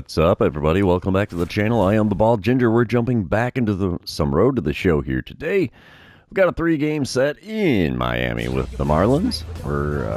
What's up, everybody? Welcome back to the channel. I am the Bald Ginger. We're jumping back into some road to the show here today. We've got a 3-game set in Miami with the Marlins. We're,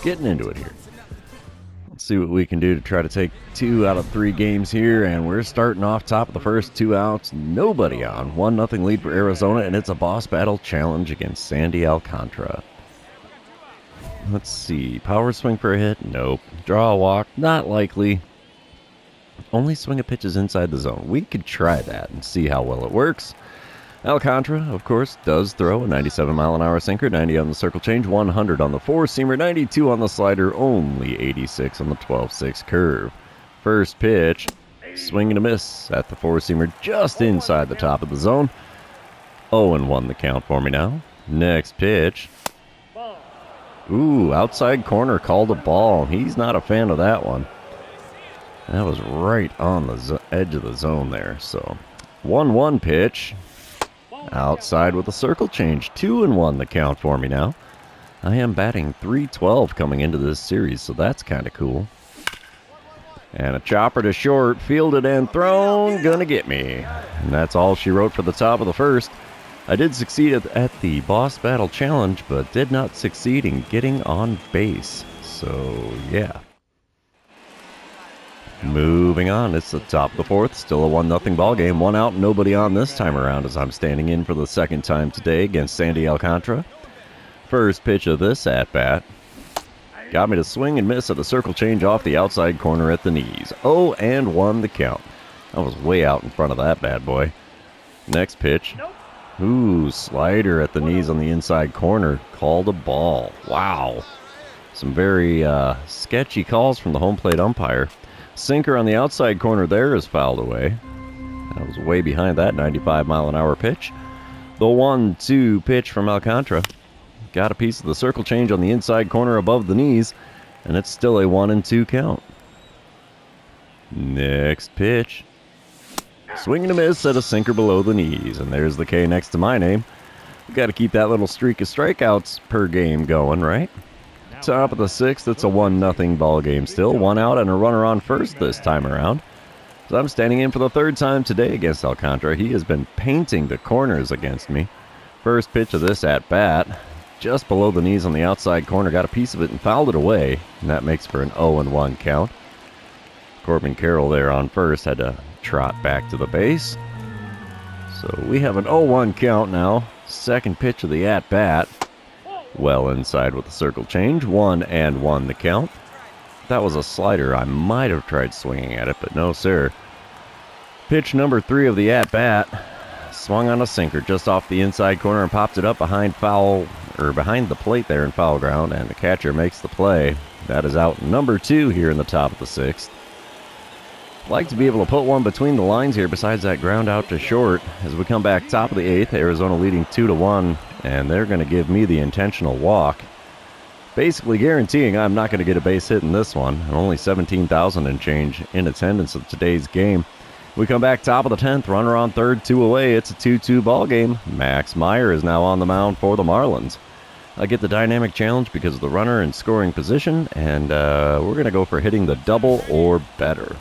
getting into it here. Let's see what we can do to try to take 2 out of 3 games here, and we're starting off top of the first, 2 outs, nobody on. 1-0 lead for Arizona, and it's a boss battle challenge against Sandy Alcantara. Let's see. Power swing for a hit? Nope. Draw a walk? Not likely. Only swing of pitches inside the zone. We could try that and see how well it works. Alcantara, of course, does throw a 97-mile-an-hour sinker, 90 on the circle change, 100 on the 4-seamer, 92 on the slider, only 86 on the 12-6 curve. First pitch, swing and a miss at the 4-seamer just inside the top of the zone. 0-1 the count for me now. Next pitch. Ooh, outside corner called a ball. He's not a fan of that one. That was right on the edge of the zone there. So, 1-1 pitch. Outside with a circle change. 2-1 the count for me now. I am batting .312 coming into this series, so that's kind of cool. And a chopper to short, fielded and thrown, gonna get me. And that's all she wrote for the top of the first. I did succeed at the Boss Battle Challenge, but did not succeed in getting on base. So, yeah. Moving on, it's the top of the fourth. Still a 1-0 ball game. 1 out, nobody on this time around as I'm standing in for the second time today against Sandy Alcantara. First pitch of this at-bat. Got me to swing and miss at a circle change off the outside corner at the knees. 0-1 the count. I was way out in front of that bad boy. Next pitch. Ooh, slider at the knees on the inside corner. Called a ball. Wow. Some very sketchy calls from the home plate umpire. Sinker on the outside corner there is fouled away. I was way behind that 95-mile-an-hour pitch. The 1-2 pitch from Alcantara. Got a piece of the circle change on the inside corner above the knees, and it's still a 1-2 count. Next pitch. Swing and a miss at a sinker below the knees, and there's the K next to my name. We got to keep that little streak of strikeouts per game going, right? Top of the sixth, it's a 1-0 ball game still. 1 out and a runner on first this time around. So I'm standing in for the 3rd time today against Alcantara. He has been painting the corners against me. First pitch of this at-bat, just below the knees on the outside corner, got a piece of it and fouled it away, and that makes for an 0-1 count. Corbin Carroll there on first had to trot back to the base. So we have an 0-1 count now. Second pitch of the at-bat. Well inside with the circle change. 1-1 the count. If that was a slider, I might have tried swinging at it, but no, sir. Pitch number 3 of the at-bat. Swung on a sinker just off the inside corner and popped it up behind the plate there in foul ground, and the catcher makes the play. That is out number 2 here in the top of the 6th. Like to be able to put one between the lines here besides that ground out to short. As we come back top of the 8th, Arizona leading 2-1, and they're going to give me the intentional walk. Basically guaranteeing I'm not going to get a base hit in this one. And only 17,000 and change in attendance at today's game. We come back top of the 10th, runner on third, 2 away. It's a 2-2 ball game. Max Meyer is now on the mound for the Marlins. I get the dynamic challenge because of the runner in scoring position, and we're going to go for hitting the double or better.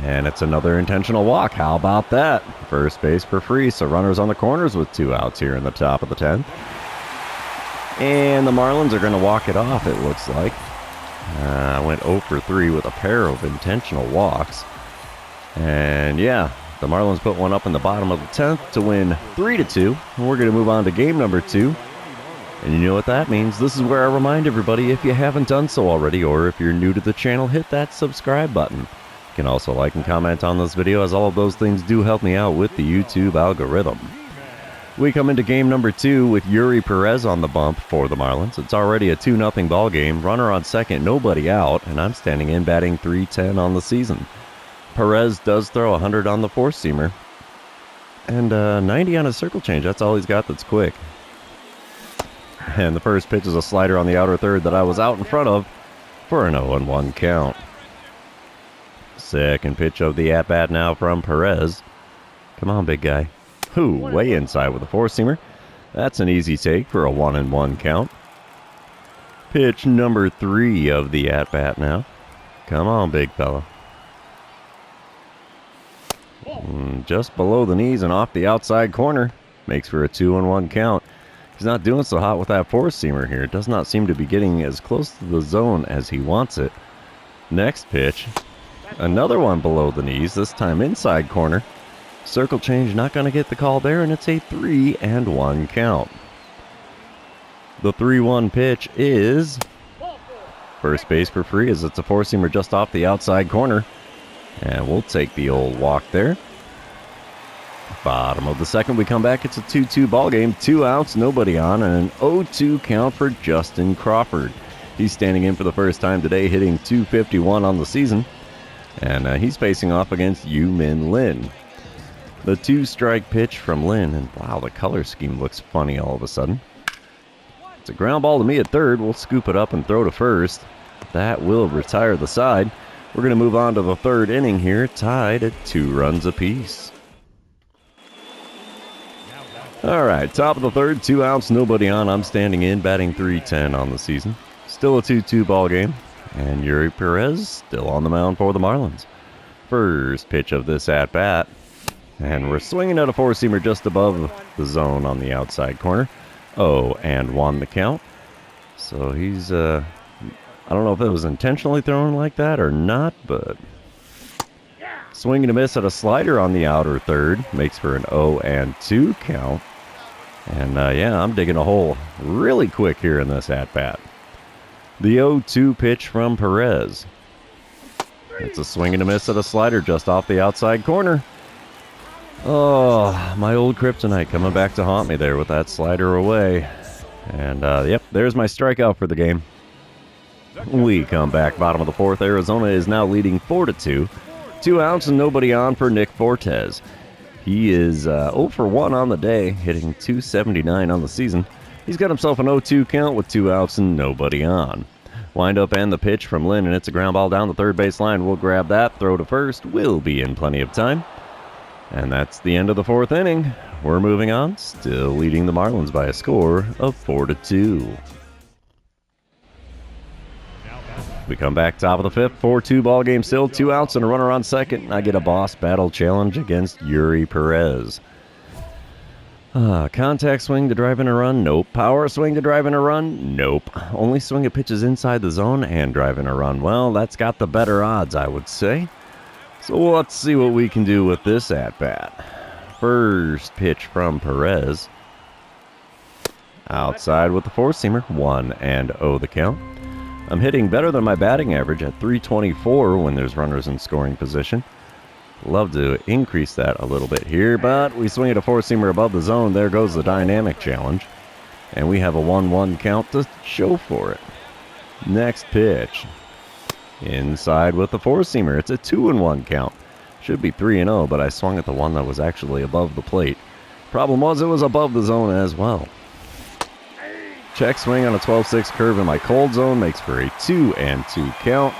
And it's another intentional walk. How about that? First base for free, so runners on the corners with 2 outs here in the top of the 10th. And the Marlins are going to walk it off, it looks like. I went 0 for 3 with a pair of intentional walks. And yeah, the Marlins put one up in the bottom of the 10th to win 3-2. And we're going to move on to game number 2. And you know what that means. This is where I remind everybody, if you haven't done so already, or if you're new to the channel, hit that subscribe button. You can also like and comment on this video, as all of those things do help me out with the YouTube algorithm. We come into game number 2 with Yuri Perez on the bump for the Marlins. It's already a 2-0 ball game. Runner on second, nobody out, and I'm standing in batting .310 on the season. Perez does throw 100 on the 4-seamer and 90 on his circle change. That's all he's got that's quick. And the first pitch is a slider on the outer third that I was out in front of for an 0-1 count. Second pitch of the at-bat now from Perez. Come on, big guy. Way inside with a 4-seamer. That's an easy take for a 1-1 count. Pitch number 3 of the at-bat now. Come on, big fella. Just below the knees and off the outside corner. Makes for a 2-1 count. He's not doing so hot with that four-seamer here. Does not seem to be getting as close to the zone as he wants it. Next pitch. Another one below the knees, this time inside corner. Circle change, not going to get the call there, and it's a 3-1 count. The 3-1 pitch is first base for free as it's a four-seamer just off the outside corner. And we'll take the old walk there. Bottom of the second, we come back. It's a 2-2 ball game. 2 outs, nobody on, and an 0-2 count for Justin Crawford. He's standing in for the first time today, hitting .251 on the season. And he's facing off against Yu-Min Lin. The 2-strike pitch from Lin, and wow, the color scheme looks funny all of a sudden. It's a ground ball to me at third. We'll scoop it up and throw to first. That will retire the side. We're going to move on to the third inning here, tied at 2 runs apiece. All right, top of the third, 2 outs, nobody on. I'm standing in, batting .310 on the season. Still a 2-2 ball game, and Yuri Perez still on the mound for the Marlins. First pitch of this at-bat, and we're swinging at a four-seamer just above the zone on the outside corner. 0-1 the count. So he's, I don't know if it was intentionally thrown like that or not, but swing and a miss at a slider on the outer third. Makes for an 0-2 count. And yeah, I'm digging a hole really quick here in this at-bat. The 0-2 pitch from Perez. It's a swing and a miss at a slider just off the outside corner. Oh, my old kryptonite coming back to haunt me there with that slider away. And yep, there's my strikeout for the game. We come back, bottom of the fourth. Arizona is now leading 4-2. 2 outs and nobody on for Nick Fortes. He is 0-for-1 on the day, hitting .279 on the season. He's got himself an 0-2 count with 2 outs and nobody on. Wind up and the pitch from Lynn, and it's a ground ball down the third base line. We'll grab that, throw to first. We'll be in plenty of time. And that's the end of the fourth inning. We're moving on, still leading the Marlins by a score of 4-2. We come back top of the fifth, 4-2 ball game still, 2 outs and a runner on second. I get a boss battle challenge against Yuri Perez. Contact swing to drive in a run? Nope. Power swing to drive in a run? Nope. Only swing at pitches inside the zone and drive in a run. Well, that's got the better odds, I would say. So let's see what we can do with this at-bat. First pitch from Perez. Outside with the four-seamer, 1-0 the count. I'm hitting better than my batting average at .324 when there's runners in scoring position. Love to increase that a little bit here, but we swing at a four-seamer above the zone. There goes the dynamic challenge. And we have a 1-1 count to show for it. Next pitch. Inside with the four-seamer. It's a 2-1 count. Should be 3-0, but I swung at the one that was actually above the plate. Problem was it was above the zone as well. Check swing on a 12-6 curve in my cold zone makes for a 2-2 count.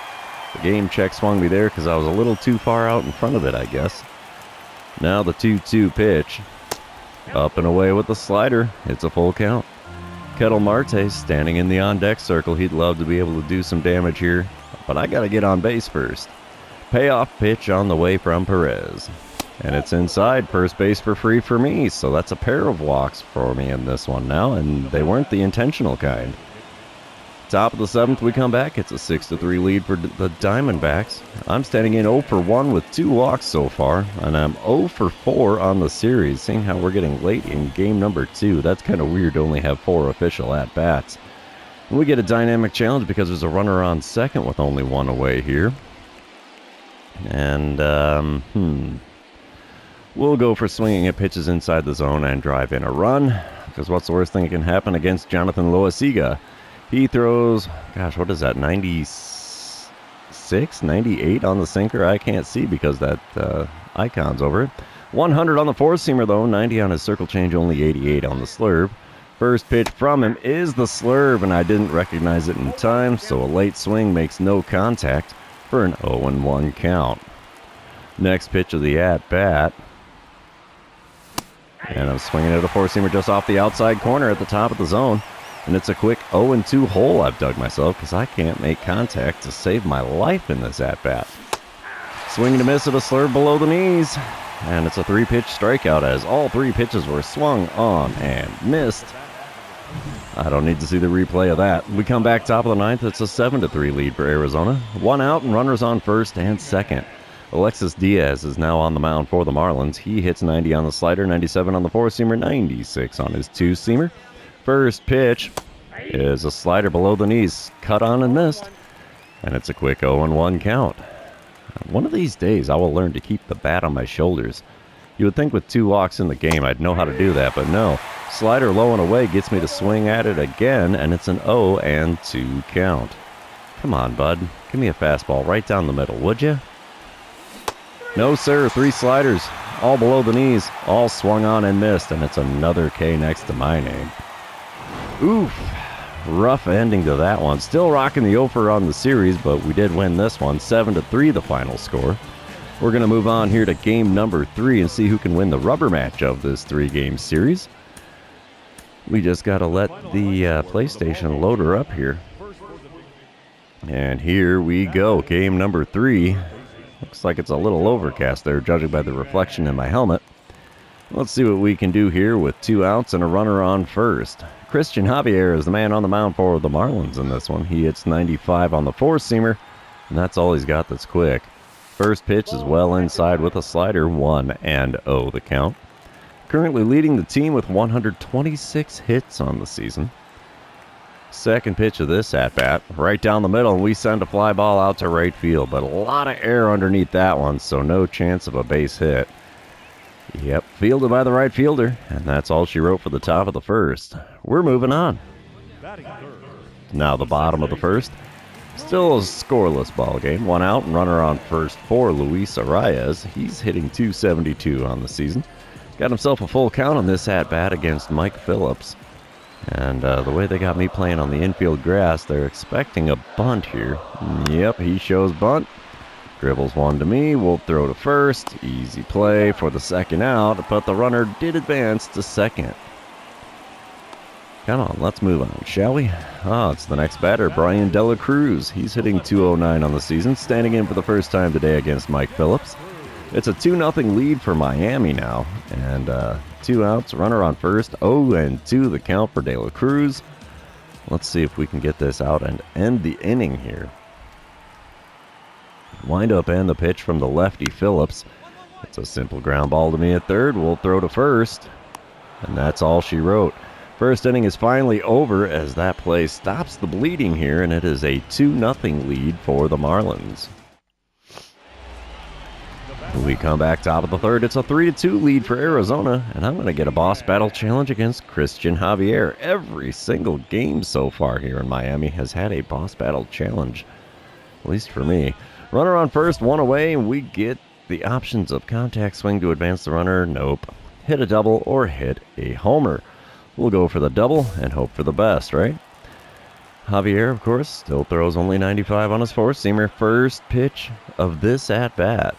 The game check swung me there because I was a little too far out in front of it, I guess. Now the 2-2 pitch. Up and away with the slider. It's a full count. Kettle Marte standing in the on-deck circle. He'd love to be able to do some damage here, but I got to get on base first. Payoff pitch on the way from Perez. And it's inside, first base for free for me, so that's a pair of walks for me in this one now, and they weren't the intentional kind. Top of the seventh, we come back. It's a 6-3 lead for the Diamondbacks. I'm standing in 0-for-1 with 2 walks so far, and I'm 0-for-4 on the series, seeing how we're getting late in game number 2. That's kind of weird to only have 4 official at-bats. And we get a dynamic challenge because there's a runner on second with only 1 away here. And, we'll go for swinging at pitches inside the zone and drive in a run, because what's the worst thing that can happen against Jonathan Loaizaga? He throws, gosh, what is that, 96, 98 on the sinker? I can't see because that icon's over it. 100 on the four-seamer, though, 90 on his circle change, only 88 on the slurve. First pitch from him is the slurve, and I didn't recognize it in time, so a late swing makes no contact for an 0-1 count. Next pitch of the at-bat. And I'm swinging at a four-seamer just off the outside corner at the top of the zone. And it's a quick 0-2 hole I've dug myself because I can't make contact to save my life in this at-bat. Swing and a miss at a slurve below the knees. And it's a 3-pitch strikeout as all 3 pitches were swung on and missed. I don't need to see the replay of that. We come back top of the 9th. It's a 7-3 lead for Arizona. 1 out and runners on first and second. Alexis Diaz is now on the mound for the Marlins. He hits 90 on the slider, 97 on the 4-seamer, 96 on his 2-seamer. First pitch is a slider below the knees, cut on and missed. And it's a quick 0-1 count. One of these days I will learn to keep the bat on my shoulders. You would think with 2 walks in the game I'd know how to do that, but no. Slider low and away gets me to swing at it again, and it's an 0-2 count. Come on, bud. Give me a fastball right down the middle, would you? No, sir. 3 sliders, all below the knees, all swung on and missed, and it's another K next to my name. Oof. Rough ending to that one. Still rocking the over on the series, but we did win this one. 7-3 the final score. We're going to move on here to game number 3 and see who can win the rubber match of this 3-game series. We just got to let the PlayStation loader up here. And here we go. Game number 3. Looks like it's a little overcast there, judging by the reflection in my helmet. Let's see what we can do here with 2 outs and a runner on first. Christian Javier is the man on the mound for the Marlins in this one. He hits 95 on the 4-seamer, and that's all he's got that's quick. First pitch is well inside with a slider, 1-0 the count. Currently leading the team with 126 hits on the season. Second pitch of this at-bat, right down the middle, and we send a fly ball out to right field, but a lot of air underneath that one, so no chance of a base hit. Yep, fielded by the right fielder, and that's all she wrote for the top of the first. We're moving on. Now the bottom of the first. Still a scoreless ball game. 1 out and runner on first for Luis Arias. He's hitting .272 on the season. Got himself a full count on this at-bat against Mike Phillips. And the way they got me playing on the infield grass, they're expecting a bunt here. Yep, he shows bunt. Dribbles one to me. We'll throw to first. Easy play for the second out, but the runner did advance to second. Come on, let's move on, shall we? It's the next batter, Brian De La Cruz. He's hitting .209 on the season, standing in for the first time today against Mike Phillips. It's a 2-0 lead for Miami now, and 2 outs, runner on first, 0-2 the count for De La Cruz. Let's see if we can get this out and end the inning here. Wind up and the pitch from the lefty Phillips. It's a simple ground ball to me at third. We'll throw to first, and that's all she wrote. First inning is finally over as that play stops the bleeding here, and it is a 2-0 lead for the Marlins. When we come back top of the third, it's a 3-2 lead for Arizona, and I'm going to get a boss battle challenge against Christian Javier. Every single game so far here in Miami has had a boss battle challenge, at least for me. Runner on first, 1 away, and we get the options of contact swing to advance the runner. Nope. Hit a double or hit a homer. We'll go for the double and hope for the best, right? Javier, of course, still throws only 95 on his 4-seamer. First pitch of this at-bat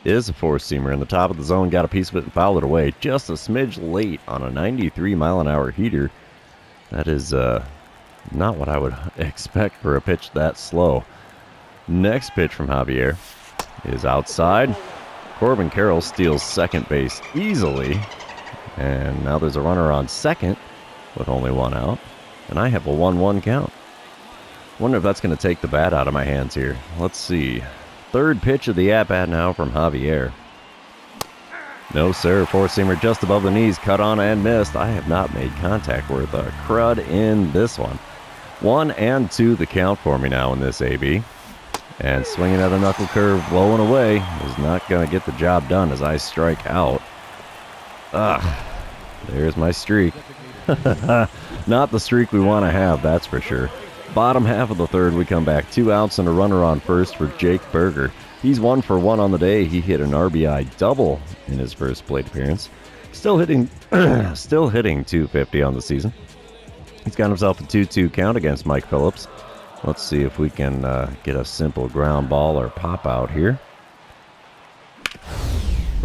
is a 4-seamer in the top of the zone. Got a piece of it and fouled it away just a smidge late on a 93-mile-an-hour heater. That is not what I would expect for a pitch that slow. Next pitch from Javier is outside. Corbin Carroll steals second base easily. And now there's a runner on second with only 1 out. And I have a 1-1 count. Wonder if that's going to take the bat out of my hands here. Let's see. Third pitch of the at-bat now from Javier. No, sir. 4-seamer just above the knees. Cut on and missed. I have not made contact worth a crud in this one. 1-2 the count for me now in this AB. And swinging at a knuckle curve, blowing away, is not going to get the job done as I strike out. There's my streak. Not the streak we want to have, that's for sure. Bottom half of the third, we come back. 2 outs and a runner on first for Jake Berger. He's 1 for 1 on the day. He hit an RBI double in his first plate appearance. Still hitting .250 on the season. He's got himself a 2-2 count against Mike Phillips. Let's see if we can get a simple ground ball or pop out here.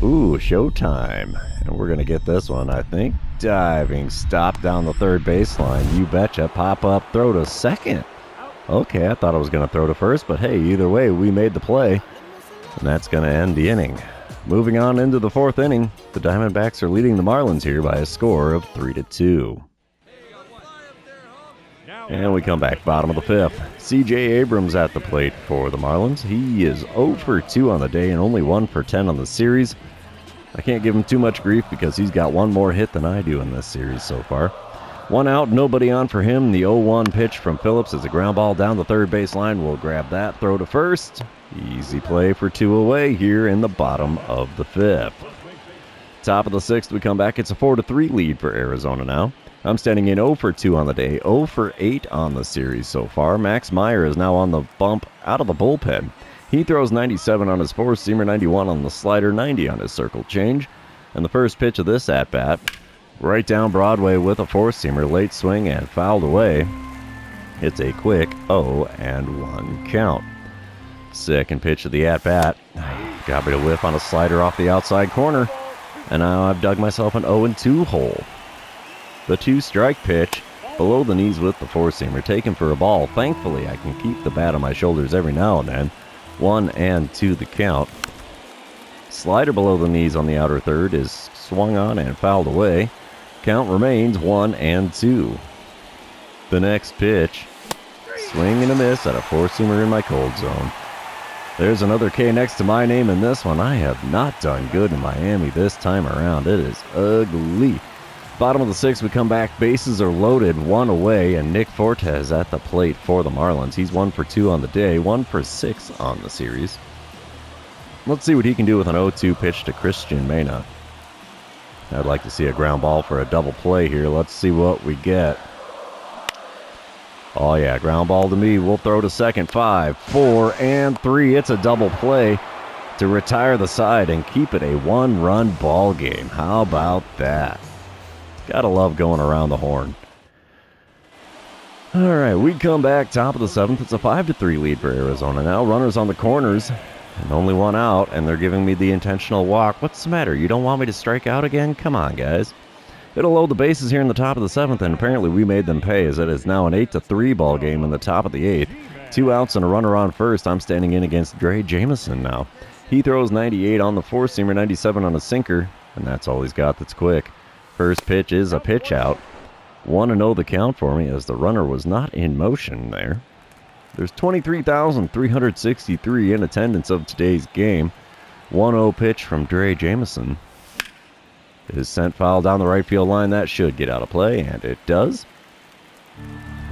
Ooh, showtime. And we're going to get this one, I think, Diving stop down the third baseline. You betcha. Pop up, throw to second. Okay, I thought I was going to throw to first, but hey, either way, we made the play. And that's going to end the inning. Moving on into the fourth inning, the Diamondbacks are leading the Marlins here by a score of 3-2. And we come back bottom of the fifth. C.J. Abrams at the plate for the Marlins. He is 0 for 2 on the day and only 1 for 10 on the series. I can't give him too much grief because he's got one more hit than I do in this series so far. One out, nobody on for him. The 0-1 pitch from Phillips is a ground ball down the third baseline. We'll grab that, throw to first. Easy play for 2 away here in the bottom of the fifth. Top of the sixth, we come back. It's a 4-3 lead for Arizona now. I'm standing in 0 for 2 on the day, 0 for 8 on the series so far. Max Meyer is now on the bump out of the bullpen. He throws 97 on his four-seamer, 91 on the slider, 90 on his circle change. And the first pitch of this at-bat, right down Broadway with a four-seamer, late swing and fouled away. It's a quick 0-1 count. Second pitch of the at-bat, got me to whiff on a slider off the outside corner. And now I've dug myself an 0-2 hole. The 2-strike pitch, below the knees with the four-seamer, taken for a ball. Thankfully, I can keep the bat on my shoulders every now and then. 1-2 the count. Slider below the knees on the outer third is swung on and fouled away. Count remains 1-2. The next pitch, swing and a miss at a four-seamer in my cold zone. There's another K next to my name in this one. I have not done good in Miami this time around. It is ugly. Bottom of the sixth, we come back. Bases are loaded, 1 away, and Nick Fortes at the plate for the Marlins. He's 1 for 2 on the day, 1 for 6 on the series. Let's see what he can do with an 0-2 pitch to Christian Mena. I'd like to see a ground ball for a double play here. Let's see what we get. Oh yeah, ground ball to me. We'll throw to second. 5, 4, and 3. It's a double play to retire the side and keep it a 1-run ball game. How about that? Gotta love going around the horn. All right, we come back top of the seventh. It's a 5-3 lead for Arizona now. Runners on the corners and only 1 out, and they're giving me the intentional walk. What's the matter? You don't want me to strike out again? Come on, guys. It'll load the bases here in the top of the seventh, and apparently we made them pay, as it is now an 8-3 ball game in the top of the eighth. 2 outs and a runner on first. I'm standing in against Dre Jameson now. He throws 98 on the four-seamer, 97 on a sinker, and that's all he's got that's quick. First pitch is a pitch out. 1-0 the count for me, as the runner was not in motion there. There's 23,363 in attendance of today's game. 1-0 pitch from Dre Jameson is sent foul down the right field line. That should get out of play, and it does.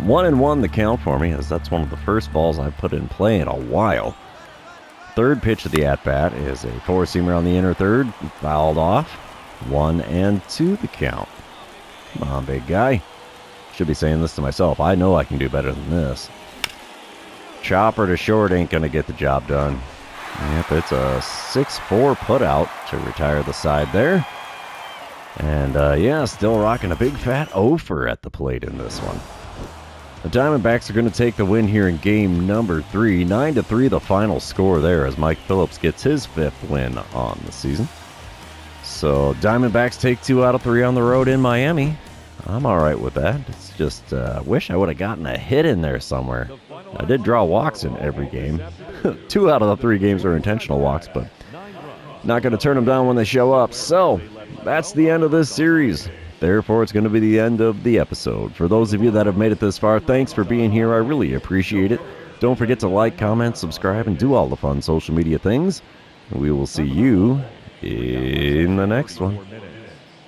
1-1 the count for me, as that's one of the first balls I've put in play in a while. Third pitch of the at-bat is a four-seamer on the inner third, fouled off. 1-2 the count. Come on, big guy. Should be saying this to myself. I know I can do better than this. Chopper to short ain't going to get the job done. Yep, it's a 6-4 putout to retire the side there. And, yeah, still rocking a big fat over at the plate in this one. The Diamondbacks are going to take the win here in game number 3. 9-3 the final score there, as Mike Phillips gets his 5th win on the season. So, Diamondbacks take 2 out of 3 on the road in Miami. I'm all right with that. It's just, wish I would have gotten a hit in there somewhere. I did draw walks in every game. 2 out of the 3 games are intentional walks, but not going to turn them down when they show up. So, that's the end of this series. Therefore, it's going to be the end of the episode. For those of you that have made it this far, thanks for being here. I really appreciate it. Don't forget to like, comment, subscribe, and do all the fun social media things. We will see you in the next one.